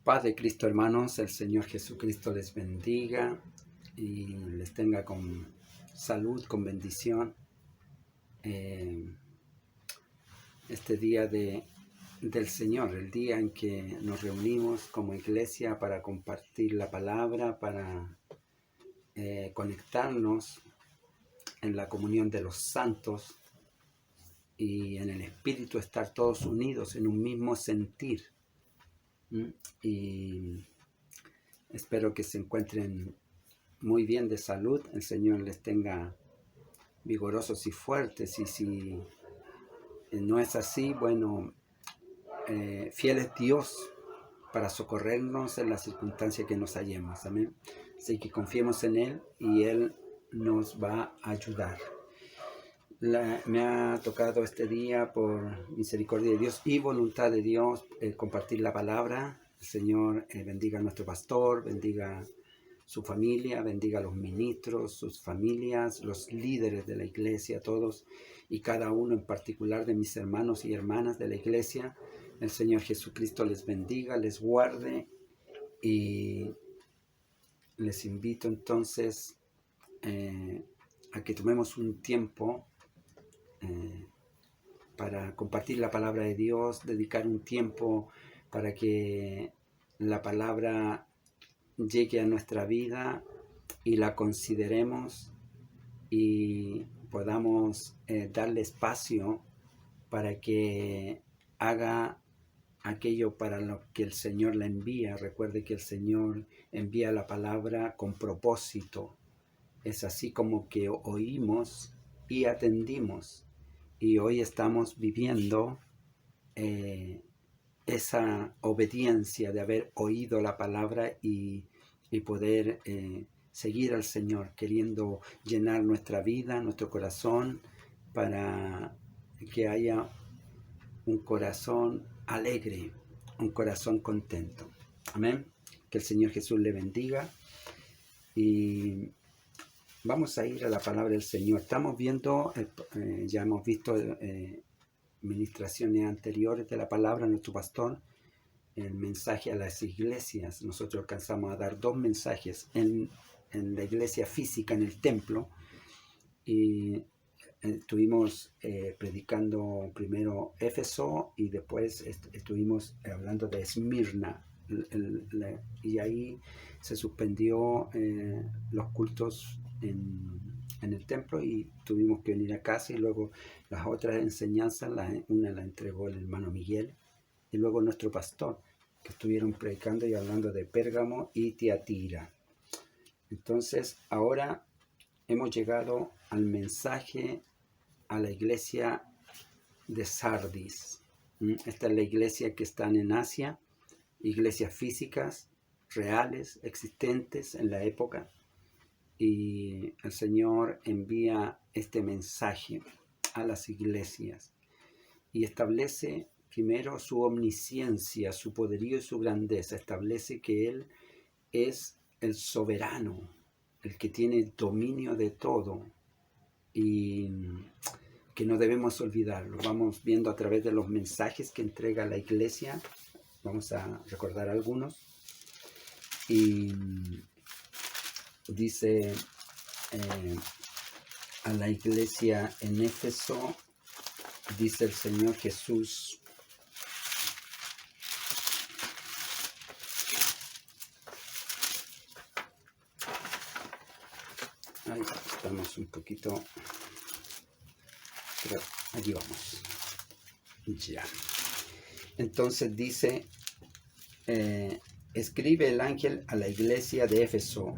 Paz de Cristo, hermanos, el Señor Jesucristo les bendiga y les tenga con salud, con bendición. Este día del Señor, el día en que nos reunimos como iglesia para compartir la palabra, para conectarnos en la comunión de los santos y en el Espíritu estar todos unidos en un mismo sentir. Y espero que se encuentren muy bien de salud, el Señor les tenga vigorosos y fuertes, y si no es así, bueno, fiel es Dios para socorrernos en las circunstancias que nos hallemos, amén. Así que confiemos en Él y Él nos va a ayudar. Me ha tocado este día, por misericordia de Dios y voluntad de Dios, compartir la palabra. El Señor bendiga a nuestro pastor, bendiga su familia, bendiga a los ministros, sus familias, los líderes de la iglesia, todos y cada uno en particular de mis hermanos y hermanas de la iglesia. El Señor Jesucristo les bendiga, les guarde, y les invito entonces a que tomemos un tiempo para compartir la palabra de Dios, dedicar un tiempo para que la palabra llegue a nuestra vida y la consideremos y podamos darle espacio para que haga aquello para lo que el Señor la envía. Recuerde que el Señor envía la palabra con propósito. Es así como que oímos y atendimos. Y hoy estamos viviendo esa obediencia de haber oído la palabra y poder seguir al Señor, queriendo llenar nuestra vida, nuestro corazón, para que haya un corazón alegre, un corazón contento. Amén. Que el Señor Jesús le bendiga. Y vamos a ir a la palabra del Señor. Estamos viendo, ya hemos visto ministraciones anteriores de la palabra, nuestro pastor, el mensaje a las iglesias. Nosotros alcanzamos a dar 2 mensajes en la iglesia física, en el templo, y estuvimos predicando primero Éfeso y después estuvimos hablando de Esmirna, y ahí se suspendió los cultos en el templo y tuvimos que venir a casa, y luego las otras enseñanzas, una la entregó el hermano Miguel y luego nuestro pastor, que estuvieron predicando y hablando de Pérgamo y Tiatira. Entonces ahora hemos llegado al mensaje a la iglesia de Sardis. Esta es la iglesia que están en Asia, iglesias físicas, reales, existentes en la época. Y el Señor envía este mensaje a las iglesias y establece primero su omnisciencia, su poderío y su grandeza. Establece que Él es el soberano, el que tiene dominio de todo, y que no debemos olvidarlo. Vamos viendo a través de los mensajes que entrega la iglesia. Vamos a recordar algunos. Y dice a la iglesia en Éfeso, dice el Señor Jesús: ahí estamos un poquito, pero allí vamos. Ya. Entonces dice, escribe el ángel a la iglesia de Éfeso: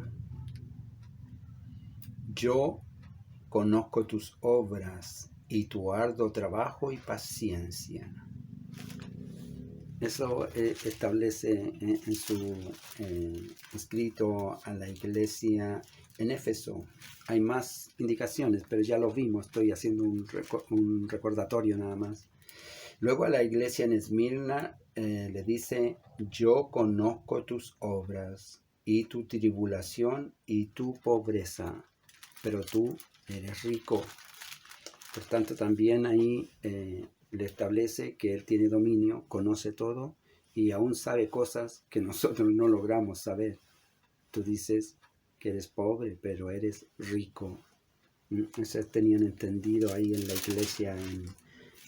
yo conozco tus obras y tu arduo trabajo y paciencia. Eso establece en su escrito a la iglesia en Éfeso. Hay más indicaciones, pero ya lo vimos. Estoy haciendo un recordatorio nada más. Luego a la iglesia en Esmirna le dice: yo conozco tus obras y tu tribulación y tu pobreza, pero tú eres rico. Por tanto, también ahí le establece que Él tiene dominio, conoce todo y aún sabe cosas que nosotros no logramos saber. Tú dices que eres pobre, pero eres rico. Eso tenían entendido ahí en la iglesia en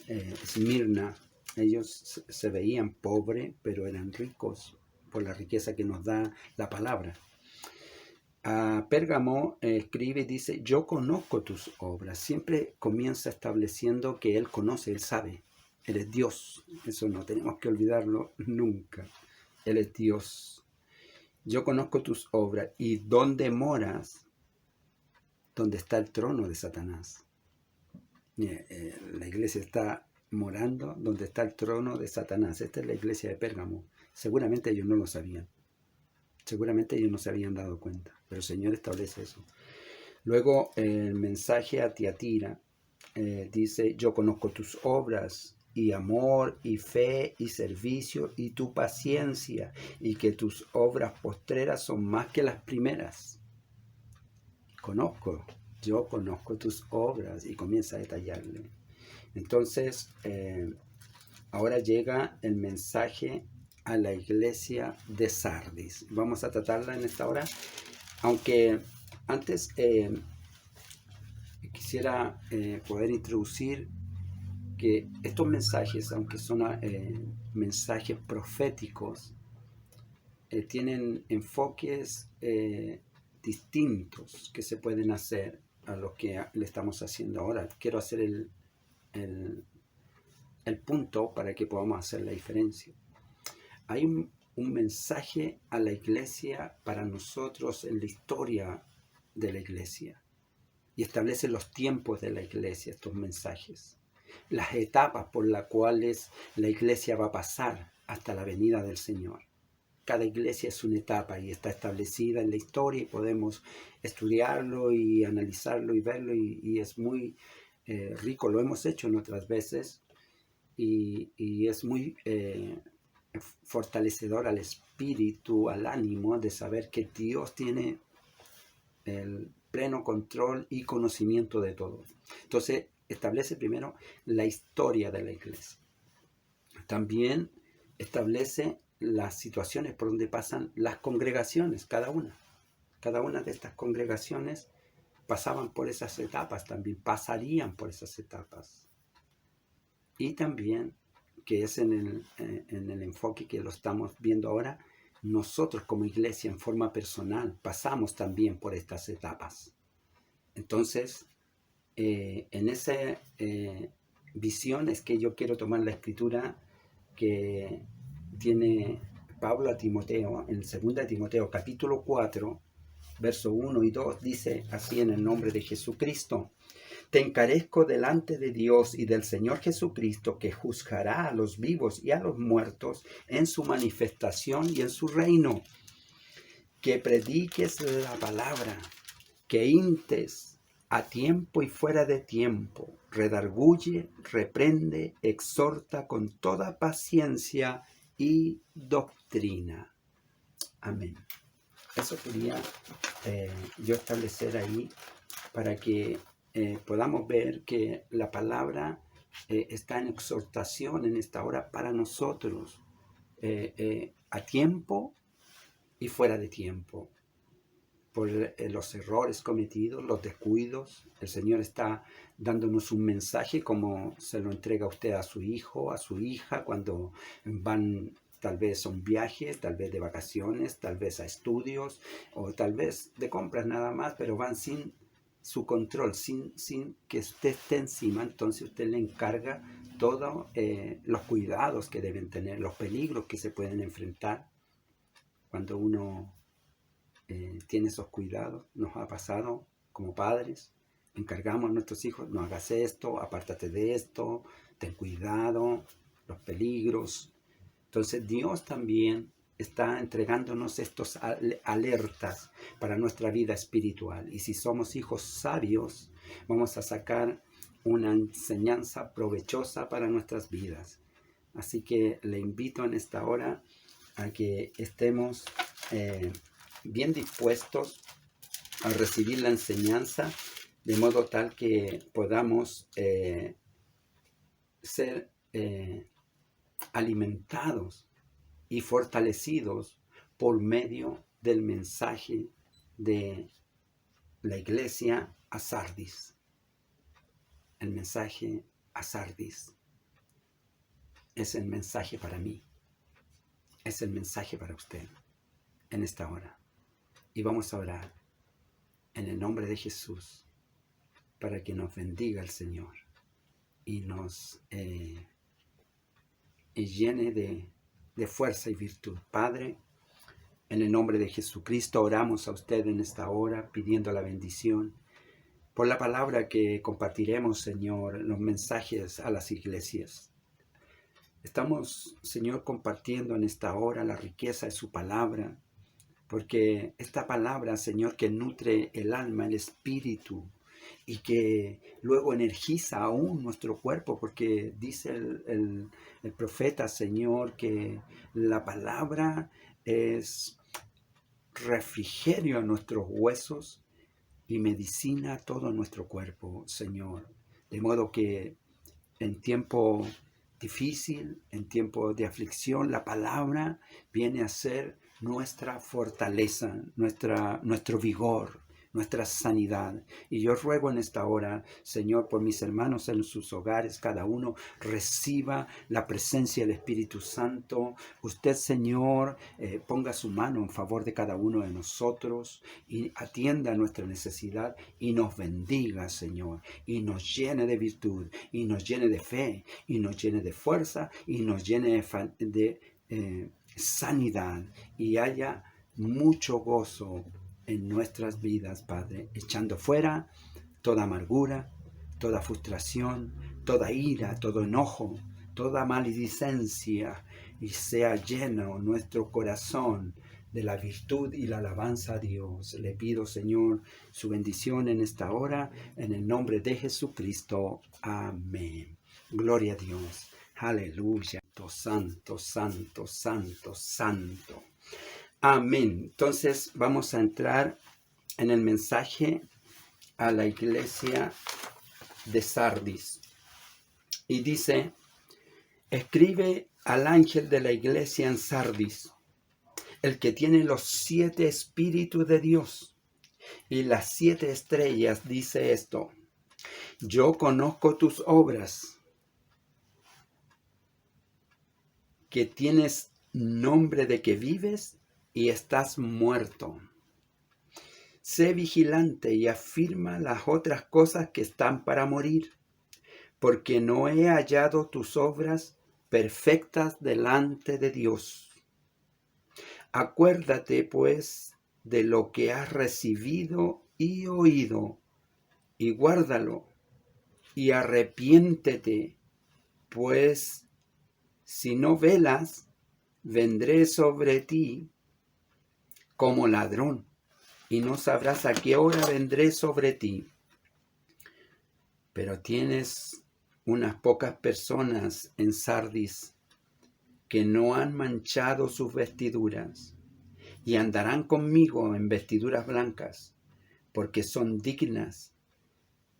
Esmirna. Ellos se veían pobres, pero eran ricos por la riqueza que nos da la palabra. A Pérgamo escribe y dice, yo conozco tus obras. Siempre comienza estableciendo que él conoce, él sabe. Él es Dios. Eso no tenemos que olvidarlo nunca. Él es Dios. Yo conozco tus obras. ¿Y dónde moras? Donde está el trono de Satanás. La iglesia está morando donde está el trono de Satanás. Esta es la iglesia de Pérgamo. Seguramente ellos no lo sabían. Seguramente ellos no se habían dado cuenta. Pero el Señor establece eso. Luego el mensaje a Tiatira dice, yo conozco tus obras y amor y fe y servicio y tu paciencia y que tus obras postreras son más que las primeras. Yo conozco tus obras y comienza a detallarle. Entonces, ahora llega el mensaje a la iglesia de Sardis. Vamos a tratarla en esta hora, aunque antes quisiera poder introducir que estos mensajes, aunque son mensajes proféticos, tienen enfoques distintos que se pueden hacer a lo que le estamos haciendo ahora. Quiero hacer el punto para que podamos hacer la diferencia. Hay un mensaje a la iglesia para nosotros en la historia de la iglesia y establece los tiempos de la iglesia, estos mensajes, las etapas por las cuales la iglesia va a pasar hasta la venida del Señor. Cada iglesia es una etapa y está establecida en la historia y podemos estudiarlo y analizarlo y verlo y es muy rico. Lo hemos hecho en otras veces y es muy fortalecedor al espíritu, al ánimo de saber que Dios tiene el pleno control y conocimiento de todo. Entonces establece primero la historia de la iglesia. También establece las situaciones por donde pasan las congregaciones, cada una. Cada una de estas congregaciones pasaban por esas etapas, también pasarían por esas etapas. Y también, que es en el enfoque que lo estamos viendo ahora, nosotros como iglesia en forma personal pasamos también por estas etapas. Entonces, en esa visión es que yo quiero tomar la escritura que tiene Pablo a Timoteo, en 2 Timoteo capítulo 4, verso 1 y 2, dice así en el nombre de Jesucristo: te encarezco delante de Dios y del Señor Jesucristo, que juzgará a los vivos y a los muertos en su manifestación y en su reino, que prediques la palabra, que instes a tiempo y fuera de tiempo, redarguye, reprende, exhorta con toda paciencia y doctrina. Amén. Eso quería yo establecer ahí para que podamos ver que la palabra está en exhortación en esta hora para nosotros, a tiempo y fuera de tiempo, por los errores cometidos, los descuidos. El Señor está dándonos un mensaje como se lo entrega usted a su hijo, a su hija, cuando van tal vez a un viaje, tal vez de vacaciones, tal vez a estudios, o tal vez de compras nada más, pero van sin su control, sin que usted esté encima. Entonces usted le encarga todos los cuidados que deben tener, los peligros que se pueden enfrentar cuando uno tiene esos cuidados. Nos ha pasado como padres, encargamos a nuestros hijos: no hagas esto, apártate de esto, ten cuidado, los peligros. Entonces Dios también está entregándonos estos alertas para nuestra vida espiritual, y si somos hijos sabios vamos a sacar una enseñanza provechosa para nuestras vidas. Así que le invito en esta hora a que estemos bien dispuestos a recibir la enseñanza, de modo tal que podamos ser alimentados y fortalecidos por medio del mensaje de la iglesia a Sardis. El mensaje a Sardis es el mensaje para mí, es el mensaje para usted en esta hora. Y vamos a orar en el nombre de Jesús para que nos bendiga el Señor y nos llene de fuerza y virtud. Padre, en el nombre de Jesucristo oramos a usted en esta hora pidiendo la bendición por la palabra que compartiremos, Señor, los mensajes a las iglesias. Estamos, Señor, compartiendo en esta hora la riqueza de su palabra, porque esta palabra, Señor, que nutre el alma, el espíritu, y que luego energiza aún nuestro cuerpo, porque dice el profeta, Señor, que la palabra es refrigerio a nuestros huesos y medicina a todo nuestro cuerpo, Señor. De modo que en tiempo difícil, en tiempo de aflicción, la palabra viene a ser nuestra fortaleza, nuestro vigor, nuestra sanidad. Y yo ruego en esta hora, Señor, por mis hermanos en sus hogares, cada uno reciba la presencia del Espíritu Santo. Usted, Señor, ponga su mano en favor de cada uno de nosotros y atienda nuestra necesidad y nos bendiga, Señor, y nos llene de virtud, y nos llene de fe, y nos llene de fuerza, y nos llene de sanidad, y haya mucho gozo en nuestras vidas, Padre, echando fuera toda amargura, toda frustración, toda ira, todo enojo, toda maledicencia, y sea lleno nuestro corazón de la virtud y la alabanza a Dios. Le pido, Señor, su bendición en esta hora, en el nombre de Jesucristo. Amén. Gloria a Dios. Aleluya. Santo, santo, santo, santo. Amén. Entonces vamos a entrar en el mensaje a la iglesia de Sardis. Y dice, escribe al ángel de la iglesia en Sardis, el que tiene los 7 espíritus de Dios y las 7 estrellas, dice esto: yo conozco tus obras, que tienes nombre de que vives y estás muerto. Sé vigilante y afirma las otras cosas que están para morir, porque no he hallado tus obras perfectas delante de Dios. Acuérdate, pues, de lo que has recibido y oído, y guárdalo, y arrepiéntete, pues, si no velas, vendré sobre ti como ladrón, y no sabrás a qué hora vendré sobre ti. Pero tienes unas pocas personas en Sardis que no han manchado sus vestiduras, y andarán conmigo en vestiduras blancas, porque son dignas.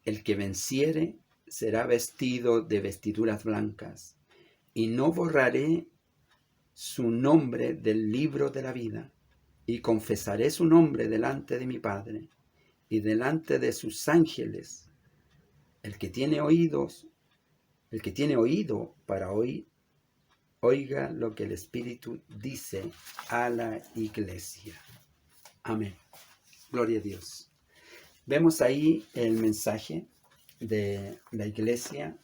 El que venciere será vestido de vestiduras blancas, y no borraré su nombre del libro de la vida, y confesaré su nombre delante de mi Padre y delante de sus ángeles. El que tiene oído para oír, oiga lo que el Espíritu dice a la iglesia. Amén. Gloria a Dios. Vemos ahí el mensaje de la iglesia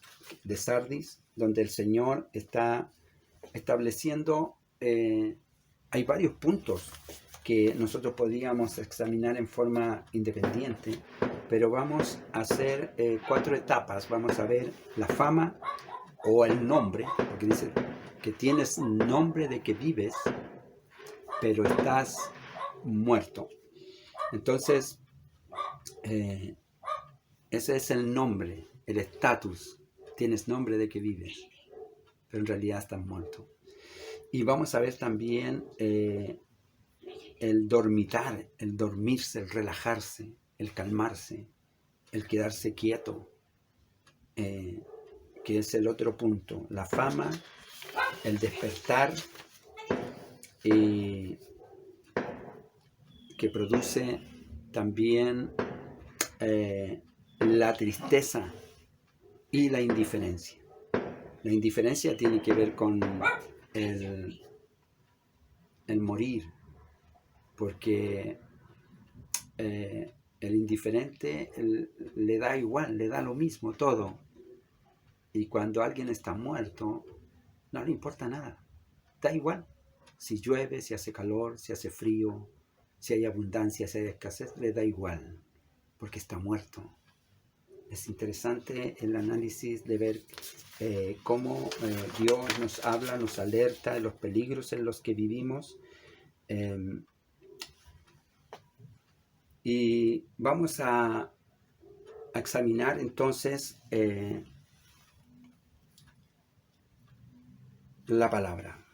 de Sardis, donde el Señor está estableciendo, hay varios puntos que nosotros podríamos examinar en forma independiente, pero vamos a hacer 4 etapas. Vamos a ver la fama o el nombre, porque dice que tienes nombre de que vives, pero estás muerto. Entonces, ese es el nombre, el estatus. Tienes nombre de que vives, pero en realidad estás muerto. Y vamos a ver también el dormitar, el dormirse, el relajarse, el calmarse, el quedarse quieto, que es el otro punto. La fama, el despertar y que produce también la tristeza y la indiferencia. La indiferencia tiene que ver con el morir, porque el indiferente le da igual, le da lo mismo todo. Y cuando alguien está muerto, no le importa nada, da igual. Si llueve, si hace calor, si hace frío, si hay abundancia, si hay escasez, le da igual, porque está muerto. Es interesante el análisis de ver cómo Dios nos habla, nos alerta de los peligros en los que vivimos. Y vamos a examinar entonces la palabra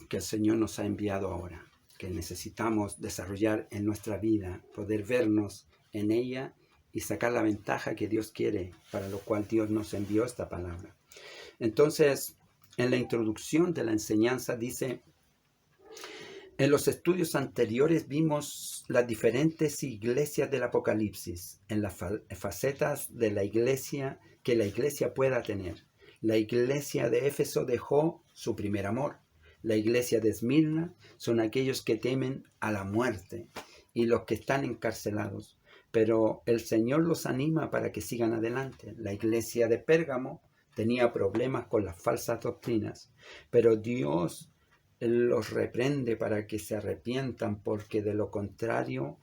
que el Señor nos ha enviado ahora, que necesitamos desarrollar en nuestra vida, poder vernos en ella y sacar la ventaja que Dios quiere, para lo cual Dios nos envió esta palabra. Entonces, en la introducción de la enseñanza dice: en los estudios anteriores vimos las diferentes iglesias del Apocalipsis, en las facetas de la iglesia que la iglesia pueda tener. La iglesia de Éfeso dejó su primer amor. La iglesia de Esmirna son aquellos que temen a la muerte y los que están encarcelados, pero el Señor los anima para que sigan adelante. La iglesia de Pérgamo tenía problemas con las falsas doctrinas, pero Dios los reprende para que se arrepientan, porque de lo contrario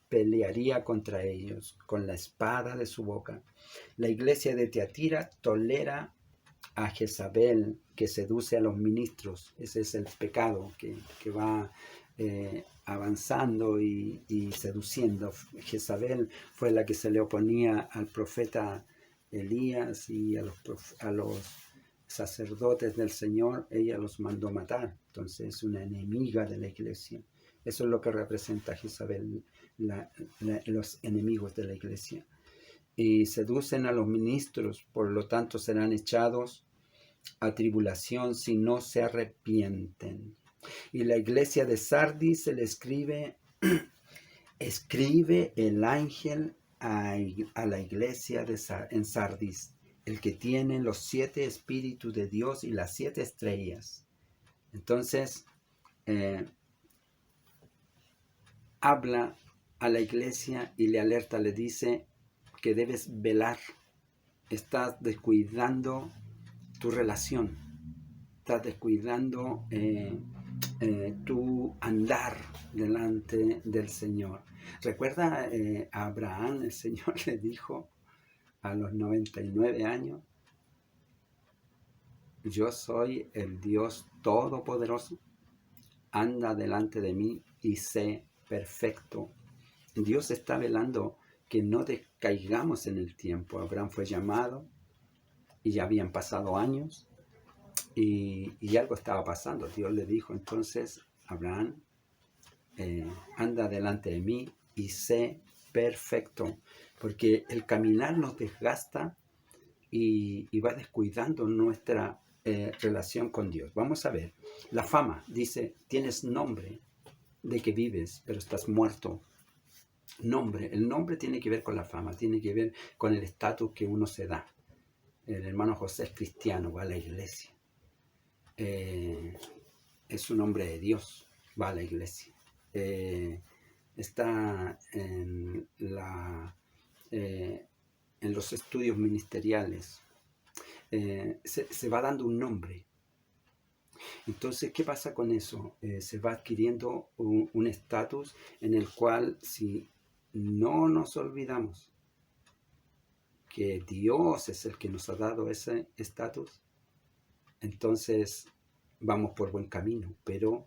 pelearía contra ellos con la espada de su boca. La iglesia de Tiatira tolera a Jezabel, que seduce a los ministros. Ese es el pecado que va avanzando y seduciendo. Jezabel fue la que se le oponía al profeta Elías y a los sacerdotes del Señor. Ella los mandó matar. Entonces es una enemiga de la iglesia. Eso es lo que representa Jezabel, los enemigos de la iglesia. Y seducen a los ministros, por lo tanto serán echados a tribulación si no se arrepienten. Y la iglesia de Sardis se le escribe el ángel a la iglesia en Sardis, el que tiene los 7 espíritus de Dios y las 7 estrellas. Entonces, habla a la iglesia y le alerta, le dice que debes velar. Estás descuidando tu relación, estás descuidando tu andar delante del Señor. Recuerda a Abraham, el Señor le dijo a los 99 años: yo soy el Dios Todopoderoso, anda delante de mí y sé perfecto. Dios está velando que no decaigamos en el tiempo. Abraham fue llamado y ya habían pasado años y algo estaba pasando. Dios le dijo entonces: Abraham, anda delante de mí y sé perfecto, porque el caminar nos desgasta y va descuidando nuestra relación con Dios. Vamos a ver, la fama dice: tienes nombre de que vives, pero estás muerto. Nombre, el nombre tiene que ver con la fama, tiene que ver con el estatus que uno se da. El hermano José es cristiano, va a la iglesia. Es un hombre de Dios, va a la iglesia. Está en los estudios ministeriales. Se va dando un nombre. Entonces, ¿qué pasa con eso? Se va adquiriendo un estatus en el cual, si no nos olvidamos que Dios es el que nos ha dado ese estatus, entonces vamos por buen camino. Pero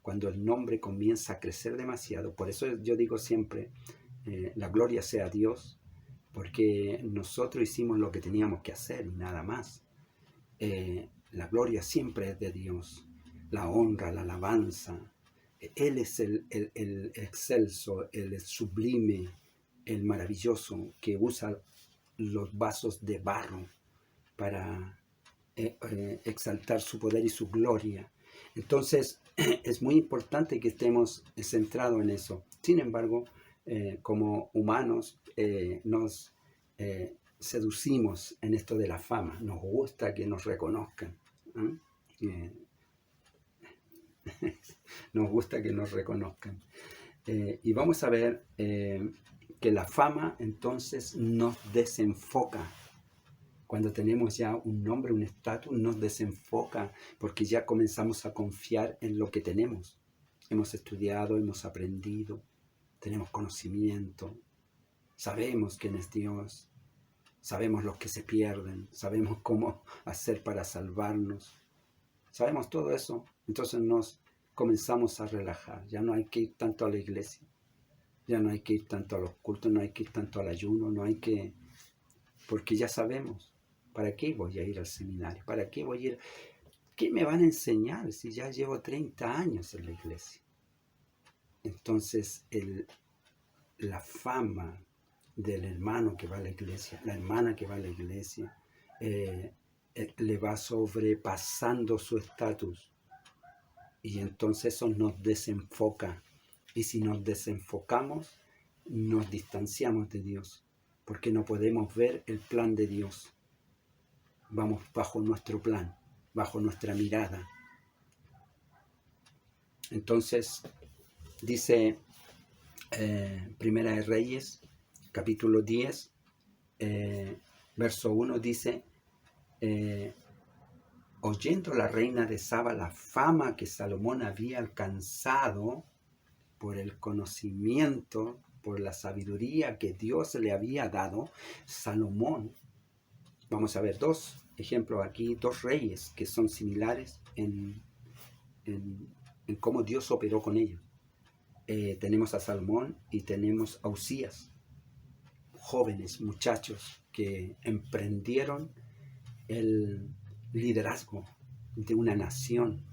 cuando el nombre comienza a crecer demasiado, por eso yo digo siempre, la gloria sea a Dios, porque nosotros hicimos lo que teníamos que hacer y nada más. La gloria siempre es de Dios, la honra, la alabanza. Él es el excelso, el sublime, el maravilloso, que usa los vasos de barro para exaltar su poder y su gloria. Entonces, es muy importante que estemos centrados en eso. Sin embargo, como humanos, nos seducimos en esto de la fama. Nos gusta que nos reconozcan. ¿Eh? Nos gusta que nos reconozcan. Y vamos a ver que la fama entonces nos desenfoca. Cuando tenemos ya un nombre, un estatus, nos desenfoca porque ya comenzamos a confiar en lo que tenemos. Hemos estudiado, hemos aprendido, tenemos conocimiento, sabemos quién es Dios, sabemos los que se pierden, sabemos cómo hacer para salvarnos, sabemos todo eso. Entonces nos comenzamos a relajar, ya no hay que ir tanto a la iglesia, ya no hay que ir tanto a los cultos, no hay que ir tanto al ayuno, no hay que, porque ya sabemos. ¿Para qué voy a ir al seminario? ¿Para qué voy a ir? ¿Qué me van a enseñar si ya llevo 30 años en la iglesia? Entonces, la fama del hermano que va a la iglesia, la hermana que va a la iglesia, le va sobrepasando su estatus. Y entonces eso nos desenfoca. Y si nos desenfocamos, nos distanciamos de Dios, porque no podemos ver el plan de Dios. Vamos bajo nuestro plan, bajo nuestra mirada. Entonces, dice Primera de Reyes, capítulo 10, verso 1, dice, oyendo la reina de Saba la fama que Salomón había alcanzado por el conocimiento, por la sabiduría que Dios le había dado, Salomón, vamos a ver dos ejemplos aquí, dos reyes que son similares en cómo Dios operó con ellos. Tenemos a Salomón y tenemos a Usías, jóvenes muchachos que emprendieron el liderazgo de una nación,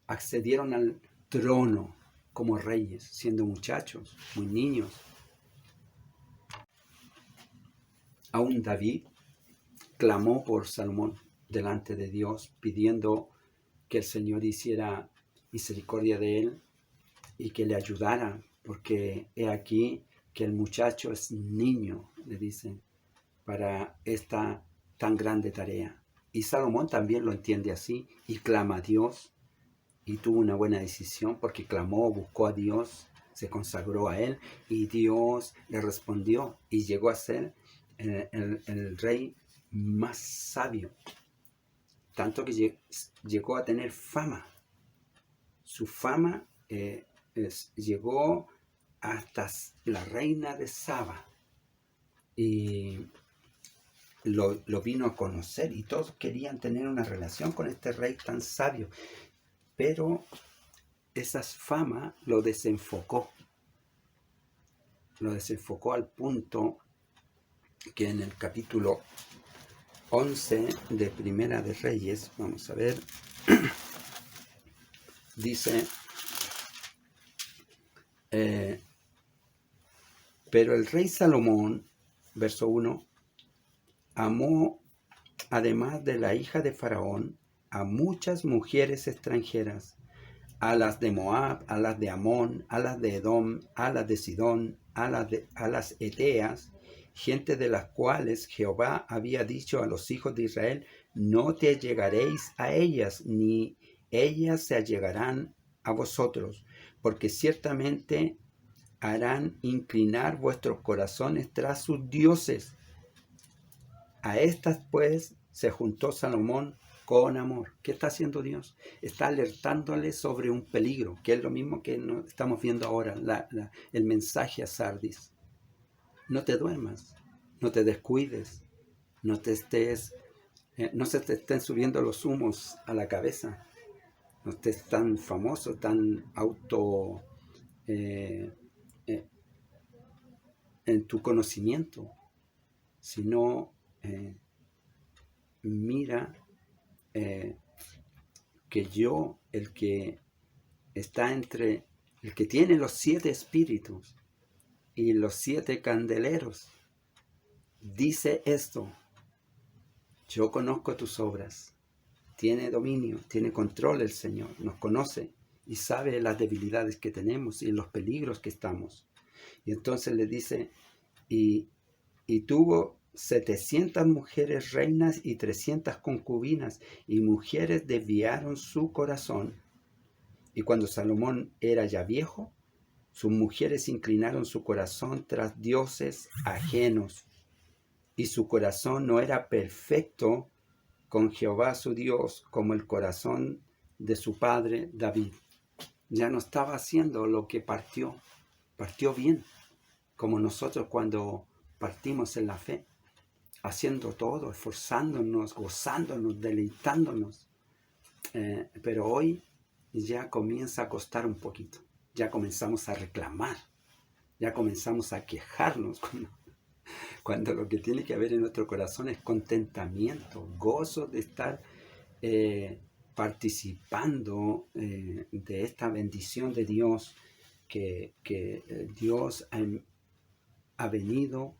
accedieron al trono como reyes, siendo muchachos, muy niños. Aún David clamó por Salomón delante de Dios, pidiendo que el Señor hiciera misericordia de él y que le ayudara, porque he aquí que el muchacho es niño, le dicen, para esta tan grande tarea. Y Salomón también lo entiende así y clama a Dios y tuvo una buena decisión porque clamó, buscó a Dios, se consagró a él y Dios le respondió y llegó a ser el rey más sabio, tanto que llegó a tener fama. Su fama llegó hasta la reina de Saba y lo vino a conocer y todos querían tener una relación con este rey tan sabio, pero esa fama lo desenfocó al punto que en el capítulo 11 de Primera de Reyes, vamos a ver, dice, pero el rey Salomón, verso 1, amó, además de la hija de Faraón, a muchas mujeres extranjeras, a las de Moab, a las de Amón, a las de Edom, a las de Sidón, a las Eteas, gente de las cuales Jehová había dicho a los hijos de Israel, no te allegaréis a ellas, ni ellas se allegarán a vosotros, porque ciertamente harán inclinar vuestros corazones tras sus dioses. A estas pues se juntó Salomón con amor. ¿Qué está haciendo Dios? Está alertándole sobre un peligro, que es lo mismo que estamos viendo ahora, el mensaje a Sardis. No te duermas, no te descuides, no se te estén subiendo los humos a la cabeza, no estés tan famoso, tan en tu conocimiento, sino mira que yo, el que está entre, el que tiene los 7 espíritus y los 7 candeleros, dice esto: yo conozco tus obras, tiene dominio, tiene control el Señor, nos conoce y sabe las debilidades que tenemos y los peligros que estamos. Y entonces le dice, y tuvo 700 mujeres reinas y 300 concubinas, y mujeres desviaron su corazón. Y cuando Salomón era ya viejo, sus mujeres inclinaron su corazón tras dioses ajenos, y su corazón no era perfecto con Jehová su Dios como el corazón de su padre David. Ya no estaba haciendo lo que partió bien, como nosotros cuando partimos en la fe, haciendo todo, esforzándonos, gozándonos, deleitándonos. Pero hoy ya comienza a costar un poquito, ya comenzamos a reclamar, ya comenzamos a quejarnos cuando lo que tiene que haber en nuestro corazón es contentamiento, gozo de estar participando de esta bendición de Dios, que Dios ha venido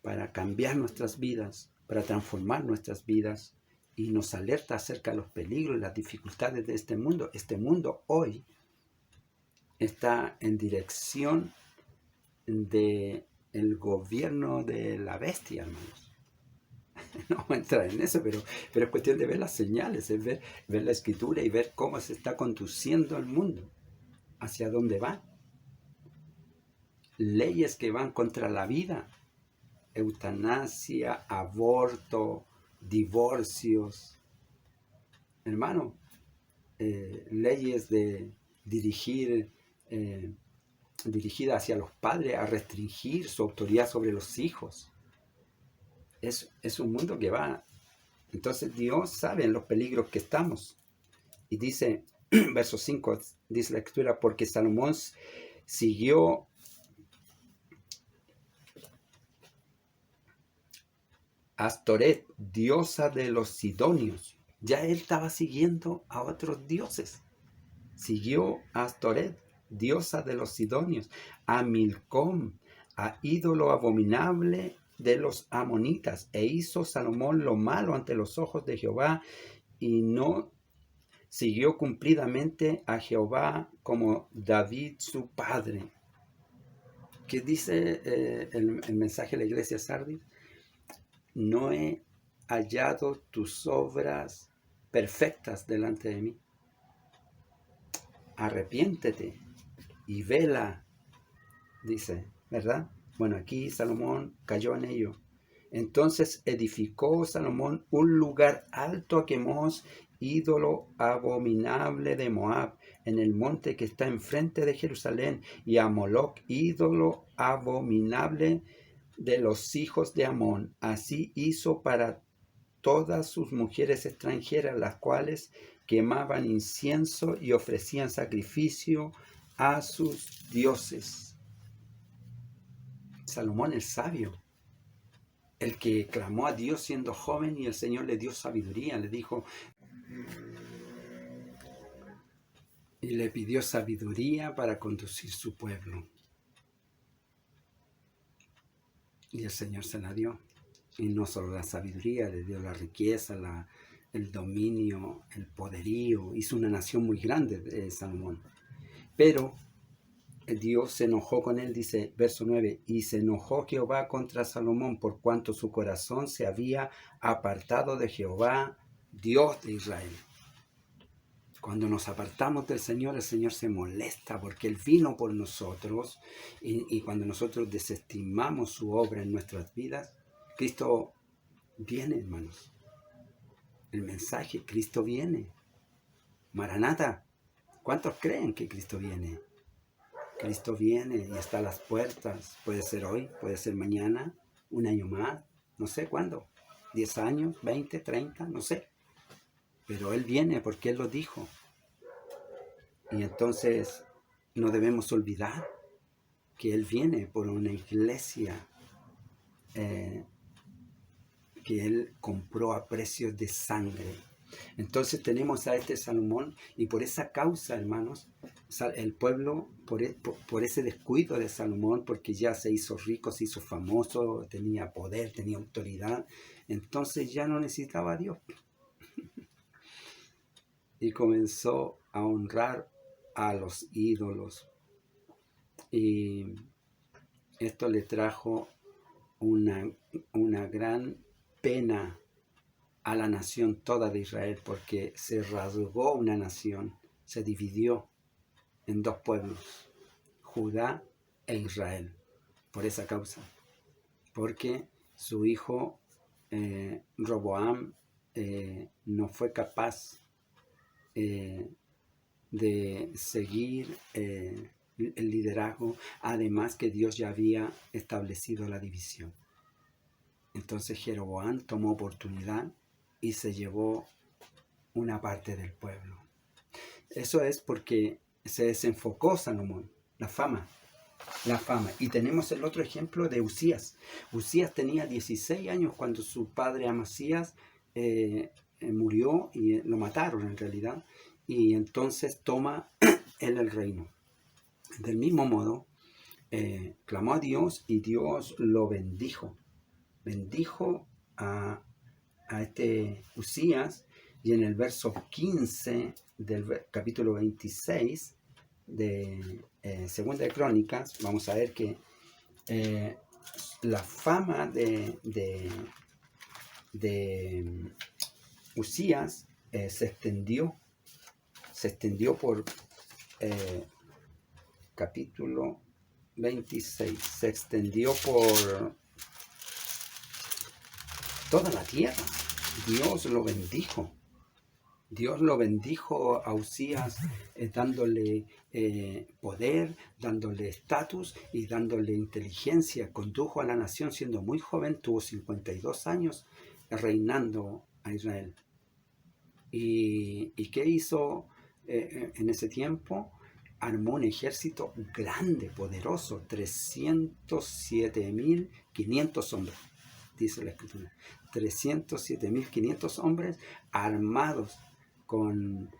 para cambiar nuestras vidas, para transformar nuestras vidas, y nos alerta acerca de los peligros y las dificultades de este mundo. Este mundo hoy está en dirección del gobierno de la bestia, hermanos. No vamos a entrar en eso, pero es cuestión de ver las señales, es ver la escritura y ver cómo se está conduciendo el mundo, hacia dónde va. Leyes que van contra la vida, eutanasia, aborto, divorcios. Hermano, leyes de dirigida hacia los padres a restringir su autoridad sobre los hijos. Es un mundo que va. Entonces Dios sabe en los peligros que estamos. Y dice, verso 5, dice la escritura, porque Salomón siguió Astoret, diosa de los sidonios. Ya él estaba siguiendo a otros dioses. Siguió a Astoret, diosa de los sidonios, a Milcom, a ídolo abominable de los amonitas, e hizo Salomón lo malo ante los ojos de Jehová, y no siguió cumplidamente a Jehová como David su padre. ¿Qué dice el mensaje de la iglesia Sardis? No he hallado tus obras perfectas delante de mí. Arrepiéntete y vela, dice, ¿verdad? Bueno, aquí Salomón cayó en ello. Entonces edificó Salomón un lugar alto a Quemos, ídolo abominable de Moab, en el monte que está enfrente de Jerusalén, y a Moloc, ídolo abominable de los hijos de Amón. Así hizo para todas sus mujeres extranjeras, las cuales quemaban incienso y ofrecían sacrificio a sus dioses. Salomón el sabio, el que clamó a Dios siendo joven, y el Señor le dio sabiduría, le dijo, y le pidió sabiduría para conducir su pueblo. Y el Señor se la dio. Y no solo la sabiduría, le dio la riqueza, el dominio, el poderío. Hizo una nación muy grande, Salomón. Pero Dios se enojó con él, dice verso 9, y se enojó Jehová contra Salomón por cuanto su corazón se había apartado de Jehová, Dios de Israel. Cuando nos apartamos del Señor, el Señor se molesta porque Él vino por nosotros, y cuando nosotros desestimamos su obra en nuestras vidas, Cristo viene, hermanos. El mensaje, Cristo viene. Maranata, ¿cuántos creen que Cristo viene? Cristo viene y está a las puertas. Puede ser hoy, puede ser mañana, un año más, no sé cuándo. 10 años, 20, 30, no sé. Pero Él viene porque Él lo dijo. Y entonces no debemos olvidar que Él viene por una iglesia que Él compró a precios de sangre. Entonces tenemos a este Salomón, y por esa causa, hermanos, el pueblo, por ese descuido de Salomón, porque ya se hizo rico, se hizo famoso, tenía poder, tenía autoridad, entonces ya no necesitaba a Dios. y comenzó a honrar a los ídolos. Y esto le trajo una gran pena a la nación toda de Israel, porque se rasgó una nación, se dividió en dos pueblos, Judá e Israel, por esa causa, porque su hijo Roboam no fue capaz de seguir el liderazgo, además que Dios ya había establecido la división. Entonces Jeroboam tomó oportunidad y se llevó una parte del pueblo. Eso es porque se desenfocó Salomón, la fama. Y tenemos el otro ejemplo de Usías. Usías tenía 16 años cuando su padre Amasías murió y lo mataron en realidad. Y entonces toma él el reino. Del mismo modo, clamó a Dios y Dios lo bendijo. Bendijo a este Usías, y en el verso 15 del capítulo 26 de Segunda de Crónicas, vamos a ver que la fama de Usías se extendió por capítulo 26, se extendió por toda la tierra. Dios lo bendijo. Dios lo bendijo a Usías dándole poder, dándole estatus y dándole inteligencia. Condujo a la nación siendo muy joven, tuvo 52 años reinando a Israel. ¿Y qué hizo en ese tiempo? Armó un ejército grande, poderoso, 307.500 hombres, dice la Escritura. 307.500 hombres armados con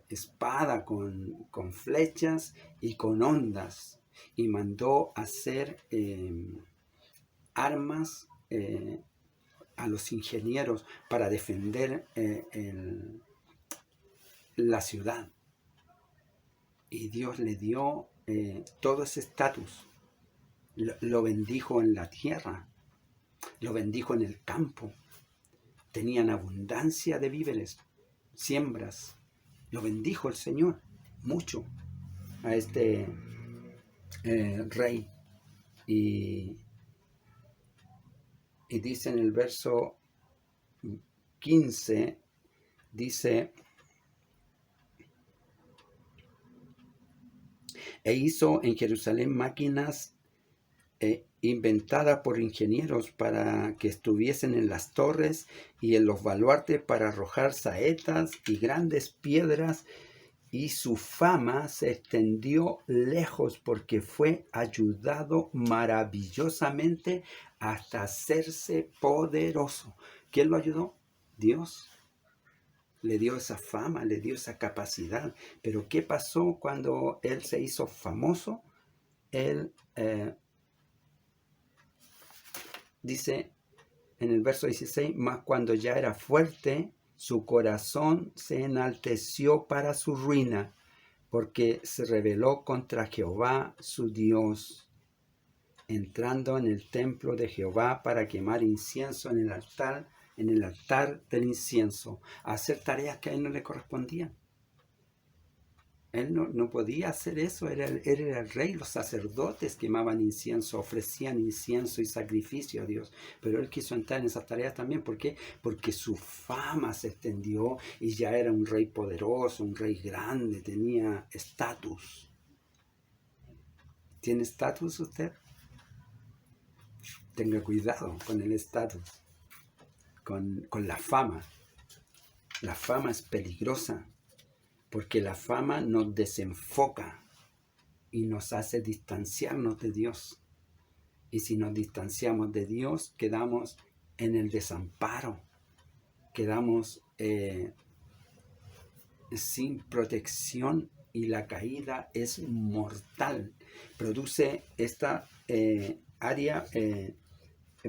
espada, con flechas y con hondas, y mandó hacer armas a los ingenieros para defender la ciudad. Y Dios le dio todo ese estatus. Lo bendijo en la tierra, lo bendijo en el campo. Tenían abundancia de víveres, siembras. Lo bendijo el Señor mucho a este rey. Y dice en el verso 15, dice: e hizo en Jerusalén máquinas inventadas por ingenieros para que estuviesen en las torres y en los baluartes para arrojar saetas y grandes piedras, y su fama se extendió lejos porque fue ayudado maravillosamente hasta hacerse poderoso. ¿Quién lo ayudó? Dios. Le dio esa fama, le dio esa capacidad. Pero ¿qué pasó cuando él se hizo famoso? Él dice en el verso 16, mas cuando ya era fuerte, su corazón se enalteció para su ruina, porque se rebeló contra Jehová su Dios, entrando en el templo de Jehová para quemar incienso en el altar del incienso, a hacer tareas que a él no le correspondían. Él no podía hacer eso, él era el rey. Los sacerdotes quemaban incienso, ofrecían incienso y sacrificio a Dios, pero él quiso entrar en esas tareas también. ¿Por qué? Porque su fama se extendió y ya era un rey poderoso, un rey grande, tenía estatus. ¿Tiene estatus usted? Tenga cuidado con el estatus, con la fama. La fama es peligrosa, porque la fama nos desenfoca y nos hace distanciarnos de Dios. Y si nos distanciamos de Dios, quedamos en el desamparo, quedamos sin protección, y la caída es mortal. Produce esta área,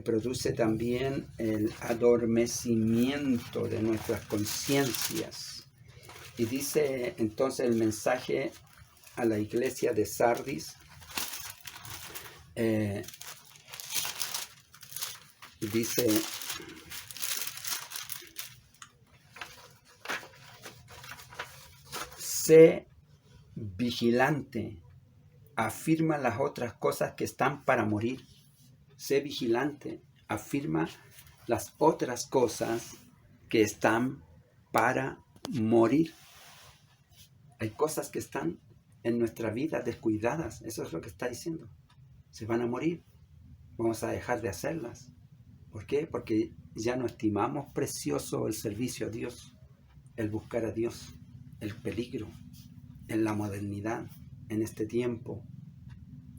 produce también el adormecimiento de nuestras conciencias. Y dice entonces el mensaje a la iglesia de Sardis, dice, sé vigilante, afirma las otras cosas que están para morir. Sé vigilante, afirma las otras cosas que están para morir. Hay cosas que están en nuestra vida descuidadas, eso es lo que está diciendo. Se van a morir, vamos a dejar de hacerlas. ¿Por qué? Porque ya no estimamos precioso el servicio a Dios, el buscar a Dios, el peligro en la modernidad, en este tiempo,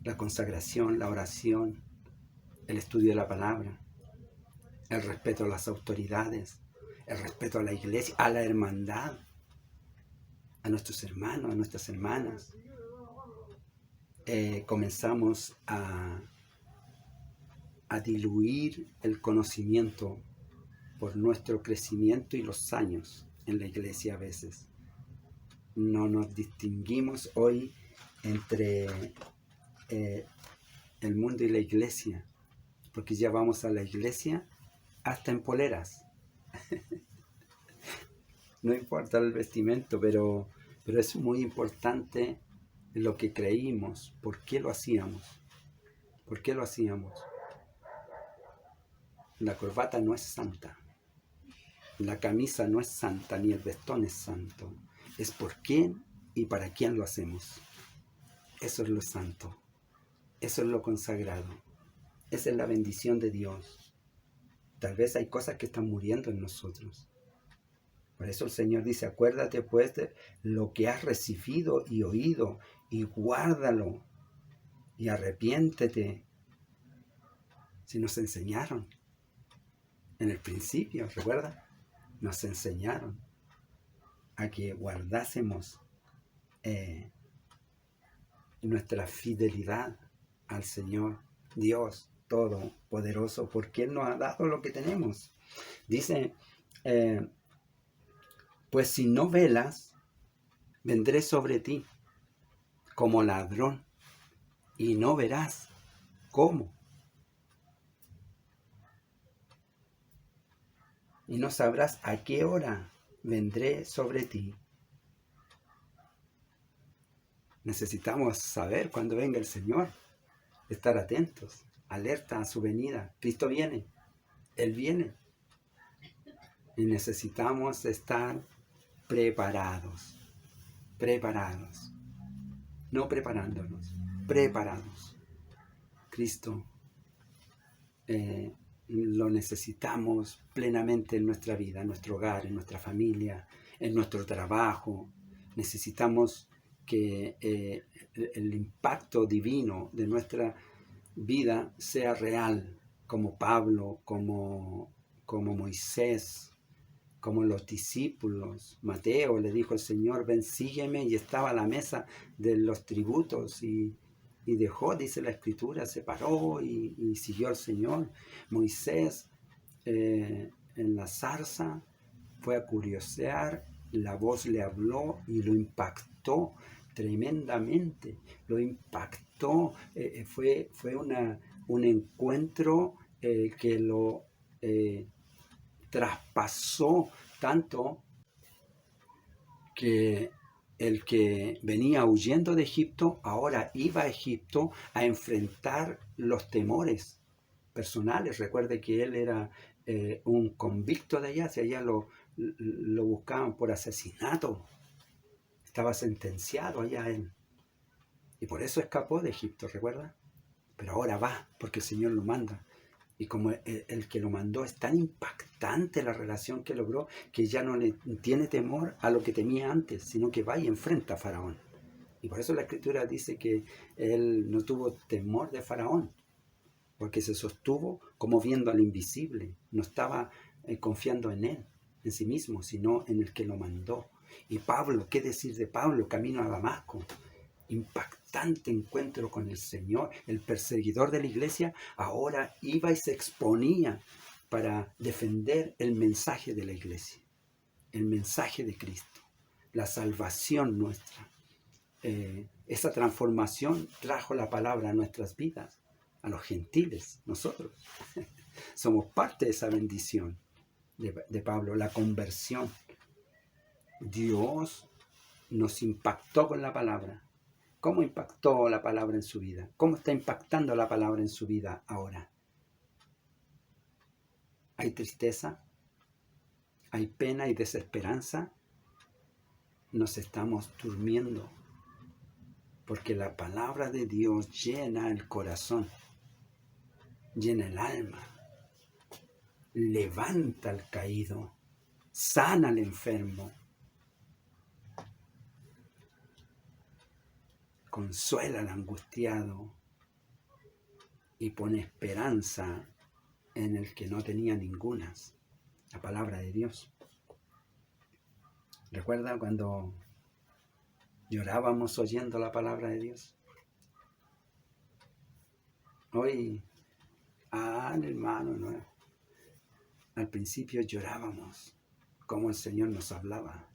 la consagración, la oración, el estudio de la palabra, el respeto a las autoridades, el respeto a la iglesia, a la hermandad, a nuestros hermanos, a nuestras hermanas. Comenzamos a diluir el conocimiento por nuestro crecimiento y los años en la iglesia a veces. No nos distinguimos hoy entre el mundo y la iglesia, porque ya vamos a la iglesia hasta en poleras. No importa el vestimento, pero es muy importante lo que creímos, por qué lo hacíamos. ¿Por qué lo hacíamos? La corbata no es santa, la camisa no es santa, ni el vestón es santo. Es por quién y para quién lo hacemos. Eso es lo santo, eso es lo consagrado, esa es la bendición de Dios. Tal vez hay cosas que están muriendo en nosotros. Por eso el Señor dice, acuérdate pues de lo que has recibido y oído, y guárdalo, y arrepiéntete. Si nos enseñaron en el principio, ¿recuerda? Nos enseñaron a que guardásemos nuestra fidelidad al Señor Dios Todopoderoso, porque Él nos ha dado lo que tenemos. Dice, pues si no velas, vendré sobre ti como ladrón, y no verás cómo. Y no sabrás a qué hora vendré sobre ti. Necesitamos saber cuándo venga el Señor, estar atentos, alerta a su venida. Cristo viene, Él viene. Y necesitamos estar preparados, no preparándonos, preparados. Cristo lo necesitamos plenamente en nuestra vida, en nuestro hogar, en nuestra familia, en nuestro trabajo. Necesitamos que el impacto divino de nuestra vida sea real, como Pablo, como Moisés, como los discípulos. Mateo le dijo al Señor, ven, sígueme, y estaba a la mesa de los tributos y dejó, dice la Escritura, se paró y siguió al Señor. Moisés en la zarza fue a curiosear, la voz le habló y lo impactó tremendamente, lo impactó, fue un encuentro que lo traspasó tanto que el que venía huyendo de Egipto ahora iba a Egipto a enfrentar los temores personales. Recuerde que él era un convicto de allá, si allá lo buscaban por asesinato, estaba sentenciado allá él, y por eso escapó de Egipto, ¿recuerda? Pero ahora va, porque el Señor lo manda. Y como el que lo mandó es tan impactante la relación que logró, que ya no le tiene temor a lo que temía antes, sino que va y enfrenta a Faraón. Y por eso la Escritura dice que él no tuvo temor de Faraón, porque se sostuvo como viendo al invisible. No estaba confiando en él, en sí mismo, sino en el que lo mandó. Y Pablo, ¿qué decir de Pablo? Camino a Damasco. Impactante encuentro con el Señor, el perseguidor de la iglesia, ahora iba y se exponía para defender el mensaje de la iglesia, el mensaje de Cristo, la salvación nuestra. Esa transformación trajo la palabra a nuestras vidas, a los gentiles, nosotros. Somos parte de esa bendición de Pablo, la conversión. Dios nos impactó con la palabra. ¿Cómo impactó la palabra en su vida? ¿Cómo está impactando la palabra en su vida ahora? ¿Hay tristeza? ¿Hay pena y desesperanza? Nos estamos durmiendo, porque la palabra de Dios llena el corazón, llena el alma, levanta al caído, sana al enfermo, consuela al angustiado y pone esperanza en el que no tenía ninguna. La palabra de Dios. ¿Recuerda cuando llorábamos oyendo la palabra de Dios? Hoy, hermano, no. Al principio llorábamos como el Señor nos hablaba.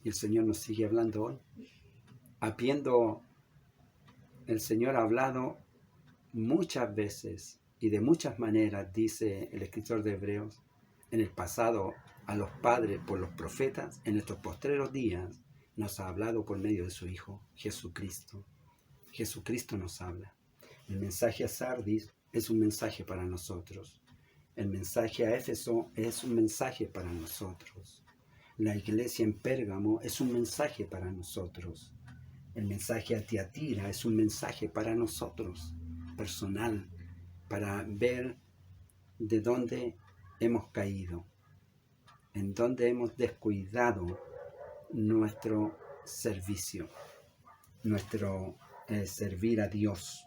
Y el Señor nos sigue hablando hoy. Habiendo el Señor hablado muchas veces y de muchas maneras, dice el escritor de Hebreos, en el pasado a los padres por los profetas, en estos postreros días nos ha hablado por medio de su Hijo, Jesucristo. Jesucristo nos habla. El mensaje a Sardis es un mensaje para nosotros. El mensaje a Éfeso es un mensaje para nosotros. La iglesia en Pérgamo es un mensaje para nosotros. El mensaje a Tiatira es un mensaje para nosotros, personal, para ver de dónde hemos caído, en dónde hemos descuidado nuestro servicio, nuestro servir a Dios.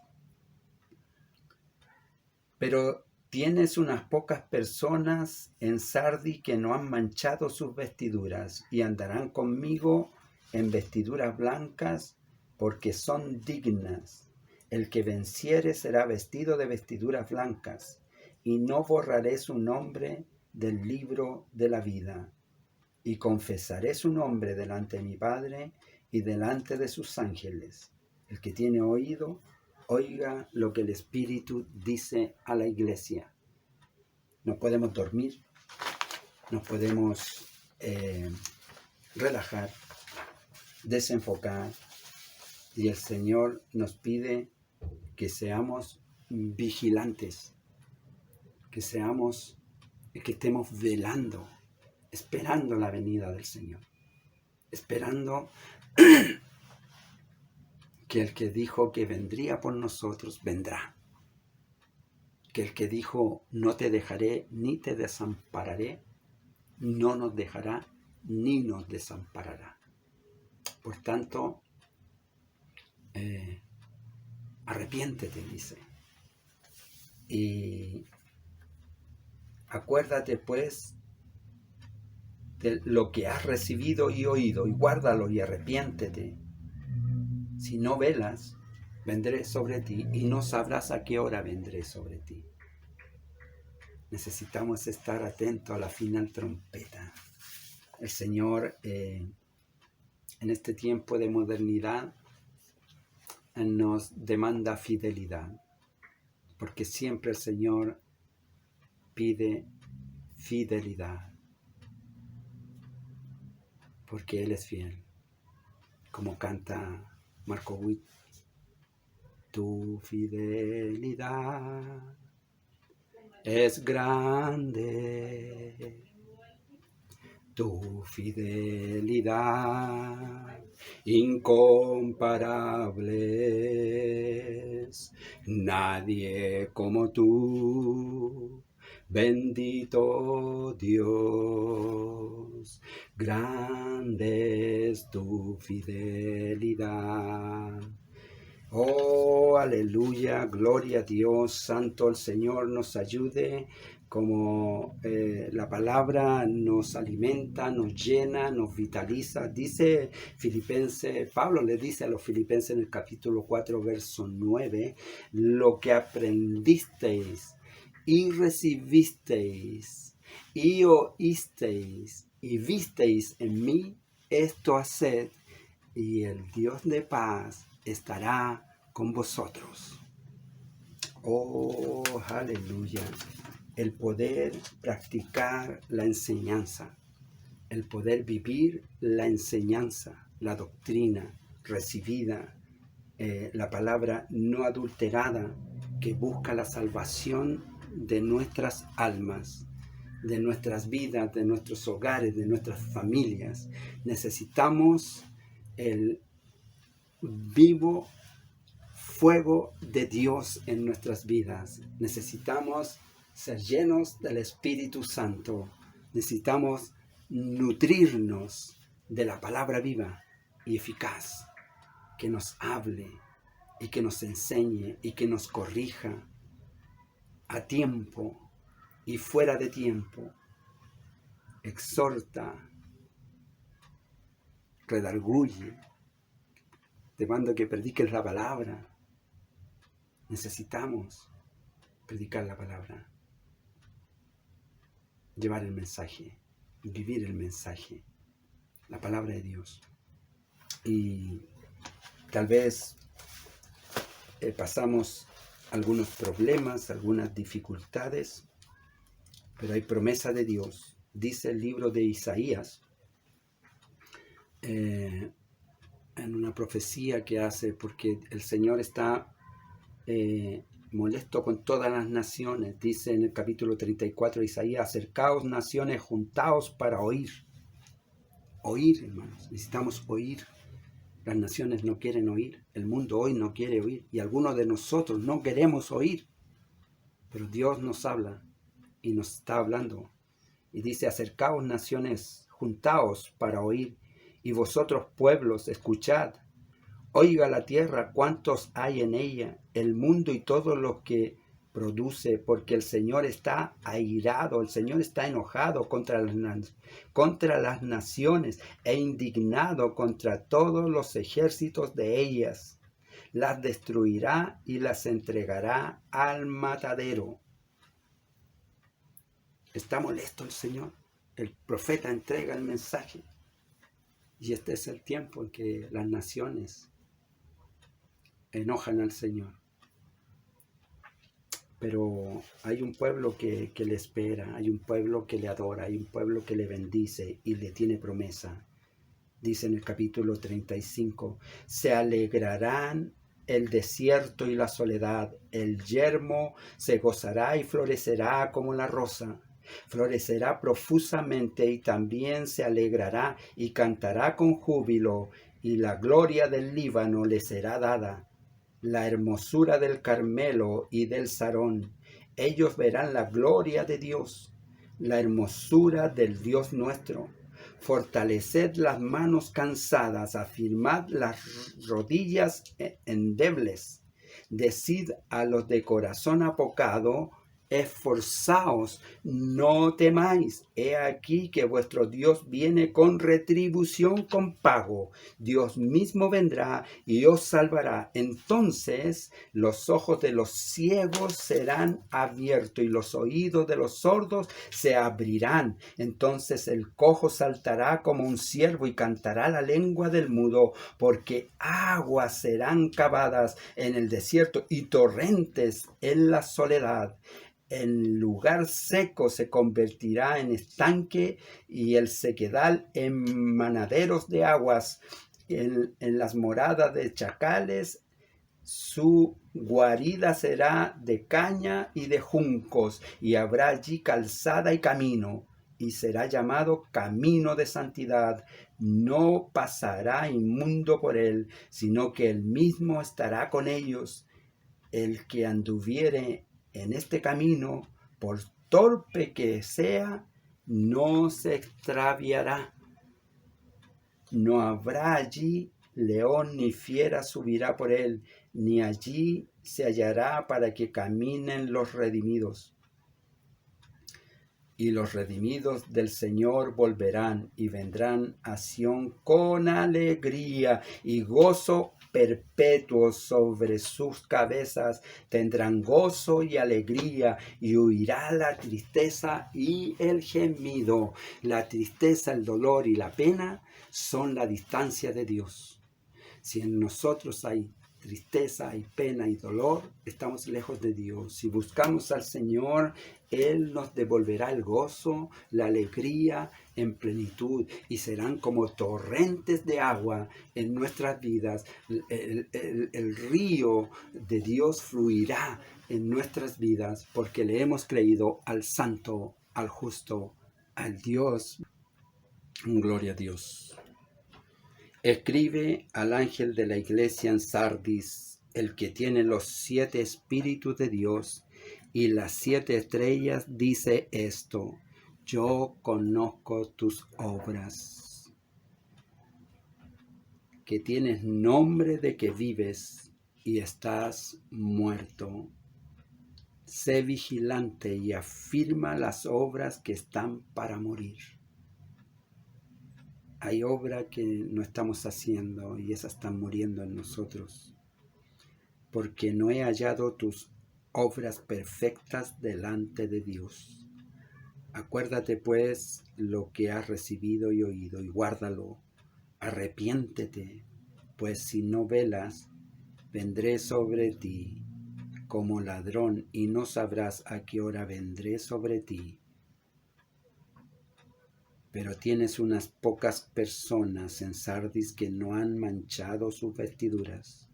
Pero tienes unas pocas personas en Sardis que no han manchado sus vestiduras y andarán conmigo en vestiduras blancas porque son dignas. El que venciere será vestido de vestiduras blancas y no borraré su nombre del libro de la vida. Y confesaré su nombre delante de mi Padre y delante de sus ángeles. El que tiene oído, oiga lo que el Espíritu dice a la iglesia. No podemos dormir, nos podemos relajar, desenfocar, y el Señor nos pide que seamos vigilantes, que estemos velando, esperando la venida del Señor, esperando que el que dijo que vendría por nosotros, vendrá. Que el que dijo, no te dejaré ni te desampararé, no nos dejará ni nos desamparará. Por tanto, arrepiéntete, dice. Y acuérdate, pues, de lo que has recibido y oído, y guárdalo y arrepiéntete. Si no velas, vendré sobre ti y no sabrás a qué hora vendré sobre ti. Necesitamos estar atentos a la final trompeta. El Señor, en este tiempo de modernidad, nos demanda fidelidad, porque siempre el Señor pide fidelidad, porque Él es fiel, como canta Marco Witt. Tu fidelidad es grande, tu fidelidad incomparable es, nadie como tú, bendito Dios, grande es tu fidelidad. Oh, aleluya, gloria a Dios, santo el Señor nos ayude, como la palabra nos alimenta, nos llena, nos vitaliza. Dice Filipenses, Pablo le dice a los Filipenses en el capítulo 4, verso 9, lo que aprendisteis y recibisteis y oísteis y visteis en mí, esto haced, y el Dios de paz estará con vosotros. Oh, aleluya. El poder practicar la enseñanza, el poder vivir la enseñanza, la doctrina recibida, la palabra no adulterada que busca la salvación de nuestras almas, de nuestras vidas, de nuestros hogares, de nuestras familias. Necesitamos el vivo fuego de Dios en nuestras vidas. Necesitamos ser llenos del Espíritu Santo. Necesitamos nutrirnos de la palabra viva y eficaz que nos hable y que nos enseñe y que nos corrija a tiempo y fuera de tiempo. Exhorta, redarguye, te mando que prediques la palabra. Necesitamos predicar la palabra, llevar el mensaje, vivir el mensaje, la palabra de Dios. Y tal vez pasamos algunos problemas, algunas dificultades, pero hay promesa de Dios. Dice el libro de Isaías, en una profecía que hace, porque el Señor está molesto con todas las naciones. Dice en el capítulo 34 de Isaías: acercaos naciones, juntaos para oír. Oír, hermanos, necesitamos oír. Las naciones no quieren oír, el mundo hoy no quiere oír, y algunos de nosotros no queremos oír, pero Dios nos habla y nos está hablando. Y dice: acercaos naciones, juntaos para oír, y vosotros pueblos, escuchad. Oiga la tierra, cuántos hay en ella, el mundo y todo lo que produce, porque el Señor está airado, el Señor está enojado contra las naciones e indignado contra todos los ejércitos de ellas. Las destruirá y las entregará al matadero. Está molesto el Señor. El profeta entrega el mensaje. Y este es el tiempo en que las naciones enojan al Señor. Pero hay un pueblo que le espera, hay un pueblo que le adora, hay un pueblo que le bendice y le tiene promesa. Dice en el capítulo 35, se alegrarán el desierto y la soledad, el yermo se gozará y florecerá como la rosa. Florecerá profusamente y también se alegrará y cantará con júbilo, y la gloria del Líbano le será dada. La hermosura del Carmelo y del Sarón. Ellos verán la gloria de Dios, la hermosura del Dios nuestro. Fortaleced las manos cansadas, afirmad las rodillas endebles. Decid a los de corazón apocado: esforzaos, no temáis. He aquí que vuestro Dios viene con retribución, con pago. Dios mismo vendrá y os salvará. Entonces los ojos de los ciegos serán abiertos y los oídos de los sordos se abrirán. Entonces el cojo saltará como un ciervo y cantará la lengua del mudo, porque aguas serán cavadas en el desierto y torrentes en la soledad. El lugar seco se convertirá en estanque y el sequedal en manaderos de aguas. En las moradas de chacales, su guarida será de caña y de juncos, y habrá allí calzada y camino, y será llamado camino de santidad. No pasará inmundo por él, sino que él mismo estará con ellos. El que anduviere en este camino, por torpe que sea, no se extraviará. No habrá allí león ni fiera subirá por él, ni allí se hallará para que caminen los redimidos. Y los redimidos del Señor volverán y vendrán a Sión con alegría y gozo perpetuo sobre sus cabezas. Tendrán gozo y alegría, y huirá la tristeza y el gemido. La tristeza, el dolor y la pena son la distancia de Dios. Si en nosotros hay tristeza, hay pena y dolor, estamos lejos de Dios. Si buscamos al Señor, Él nos devolverá el gozo, la alegría en plenitud, y serán como torrentes de agua en nuestras vidas. El río de Dios fluirá en nuestras vidas porque le hemos creído al Santo, al Justo, al Dios. Gloria a Dios. Escribe al ángel de la iglesia en Sardis, el que tiene los 7 espíritus de Dios y las 7 estrellas, dice esto: yo conozco tus obras, que tienes nombre de que vives y estás muerto. Sé vigilante y afirma las obras que están para morir. Hay obras que no estamos haciendo y esas están muriendo en nosotros, porque no he hallado tus obras perfectas delante de Dios. Acuérdate pues lo que has recibido y oído, y guárdalo. Arrepiéntete, pues si no velas, vendré sobre ti como ladrón, y no sabrás a qué hora vendré sobre ti. Pero tienes unas pocas personas en Sardis que no han manchado sus vestiduras,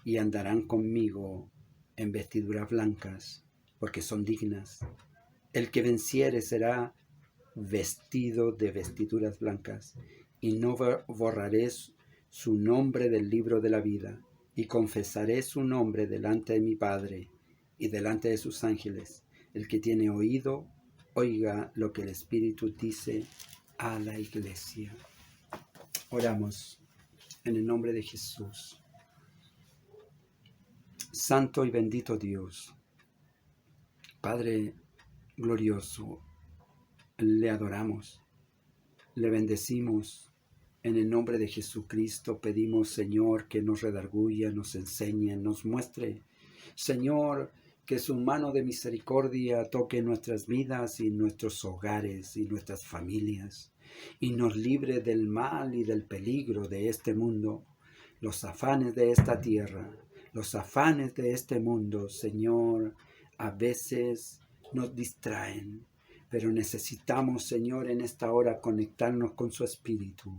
y andarán conmigo en vestiduras blancas, porque son dignas. El que venciere será vestido de vestiduras blancas, y no borraré su nombre del libro de la vida, y confesaré su nombre delante de mi Padre y delante de sus ángeles. El que tiene oído, oiga lo que el Espíritu dice a la iglesia. Oramos en el nombre de Jesús. Santo y bendito Dios, Padre glorioso, le adoramos, le bendecimos. En el nombre de Jesucristo pedimos, Señor, que nos redarguya, nos enseñe, nos muestre. Señor, que su mano de misericordia toque nuestras vidas y nuestros hogares y nuestras familias, y nos libre del mal y del peligro de este mundo, los afanes de esta tierra, los afanes de este mundo, Señor, a veces nos distraen. Pero necesitamos, Señor, en esta hora conectarnos con su Espíritu.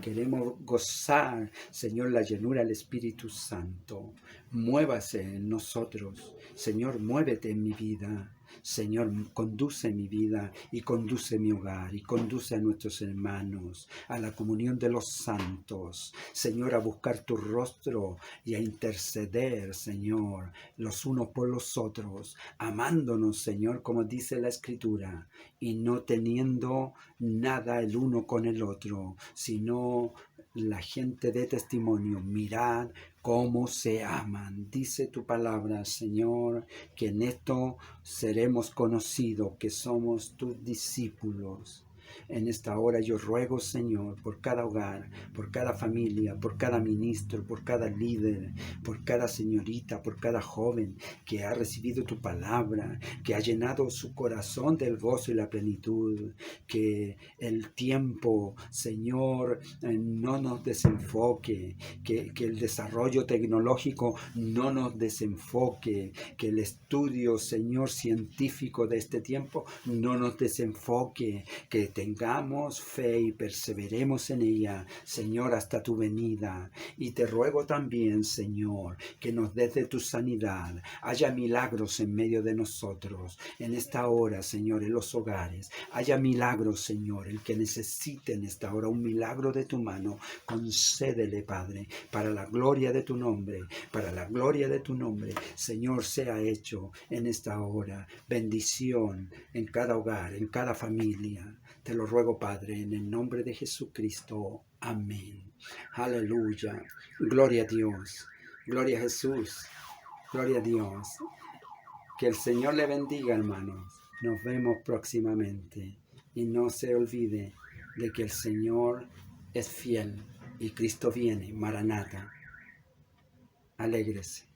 Queremos gozar, Señor, la llenura del Espíritu Santo. Muévase en nosotros. Señor, muévete en mi vida. Señor, conduce mi vida y conduce mi hogar y conduce a nuestros hermanos a la comunión de los santos. Señor, a buscar tu rostro y a interceder, Señor, los unos por los otros, amándonos, Señor, como dice la Escritura, y no teniendo nada el uno con el otro, sino la gente de testimonio. Mirad cómo se aman. Dice tu palabra, Señor, que en esto seremos conocidos, que somos tus discípulos. En esta hora yo ruego, Señor, por cada hogar, por cada familia, por cada ministro, por cada líder, por cada señorita, por cada joven que ha recibido tu palabra, que ha llenado su corazón del gozo y la plenitud, que el tiempo, Señor, no nos desenfoque, que el desarrollo tecnológico no nos desenfoque, que el estudio, Señor, científico de este tiempo no nos desenfoque, que tengamos fe y perseveremos en ella, Señor, hasta tu venida. Y te ruego también, Señor, que nos des de tu sanidad, haya milagros en medio de nosotros, en esta hora, Señor, en los hogares, haya milagros, Señor, el que necesite en esta hora un milagro de tu mano, concédele, Padre, para la gloria de tu nombre, para la gloria de tu nombre, Señor, sea hecho en esta hora, bendición en cada hogar, en cada familia. Te lo ruego, Padre, en el nombre de Jesucristo. Amén. Aleluya. Gloria a Dios. Gloria a Jesús. Gloria a Dios. Que el Señor le bendiga, hermanos. Nos vemos próximamente. Y no se olvide de que el Señor es fiel y Cristo viene. Maranata. Alégrese.